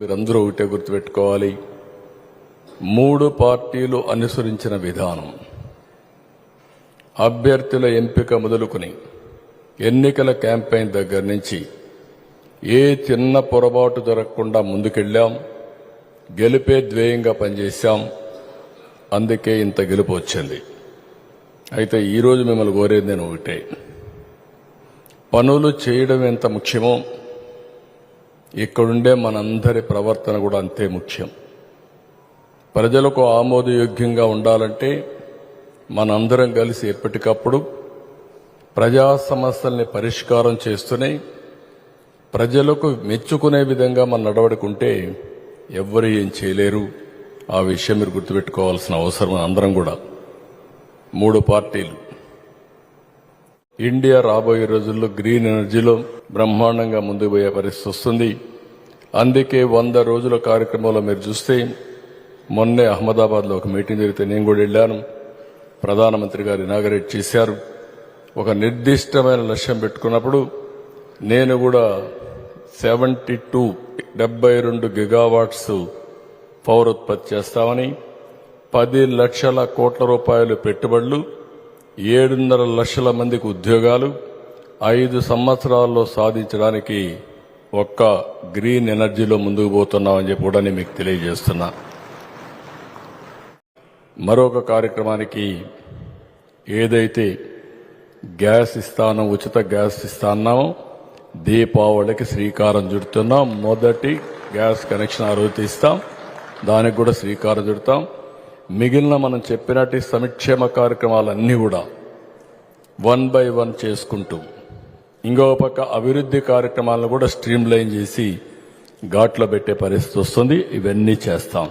మీరందరూ ఒకటే గుర్తుపెట్టుకోవాలి, 3 పార్టీలు అనుసరించిన విధానం, అభ్యర్థుల ఎంపిక మొదలుకొని ఎన్నికల క్యాంపెయిన్ దగ్గర నుంచి ఏ చిన్న పొరపాటు జరగకుండా ముందుకెళ్లాం. గెలిపే ధ్యేయంగా పనిచేశాం. అందుకే ఇంత గెలుపు వచ్చింది. అయితే ఈరోజు మిమ్మల్ని కోరేది నేను ఒకటే, పనులు చేయడం ఎంత ముఖ్యమో ఇక్కడుండే మనందరి ప్రవర్తన కూడా అంతే ముఖ్యం. ప్రజలకు ఆమోదయోగ్యంగా ఉండాలంటే మనందరం కలిసి ఎప్పటికప్పుడు ప్రజా సమస్యల్ని పరిష్కారం చేస్తూనే ప్రజలకు మెచ్చుకునే విధంగా మన నడవడుకుంటే ఎవ్వరు ఏం చేయలేరు. ఆ విషయం మీరు గుర్తుపెట్టుకోవాల్సిన అవసరం అందరం కూడా. 3 పార్టీలు ఇండియా రాబోయే రోజుల్లో గ్రీన్ ఎనర్జీలో బ్రహ్మాండంగా ముందుకు పోయే పరిస్థితి వస్తుంది. అందుకే 100 రోజుల కార్యక్రమంలో మీరు చూస్తే మొన్నే అహ్మదాబాద్లో ఒక మీటింగ్ జరిగితే నేను కూడా వెళ్ళాను. ప్రధానమంత్రి గారు ఇనాగరేట్ చేశారు. ఒక నిర్దిష్టమైన లక్ష్యం పెట్టుకున్నప్పుడు నేను కూడా 72 గిగావాట్స్ పవర్ ఉత్పత్తి చేస్తామని, 10 లక్షల కోట్ల రూపాయలు పెట్టుబడులు, 7.5 లక్షల మందికి ఉద్యోగాలు 5 సంవత్సరాల్లో సాధించడానికి ఒక్క గ్రీన్ ఎనర్జీలో ముందుకు పోతున్నామని చెప్పి కూడా నేను మీకు తెలియజేస్తున్నా. మరొక కార్యక్రమానికి ఏదైతే గ్యాస్ ఇస్తానో, ఉచిత గ్యాస్ ఇస్తాన్నామో దీపావళికి శ్రీకారం చుడుతున్నాం. మొదటి గ్యాస్ కనెక్షన్ ఆ రోజు ఇస్తాం. దానికి కూడా శ్రీకారం చుడతాం. మిగిలిన మనం చెప్పినట్టు సంక్షేమ కార్యక్రమాలన్నీ కూడా 1 by 1 చేసుకుంటూ ఇంకో పక్క అభివృద్ధి కార్యక్రమాలను కూడా స్ట్రీమ్ లైన్ చేసి ఘాట్లో పెట్టే పరిస్థితి వస్తుంది. ఇవన్నీ చేస్తాం.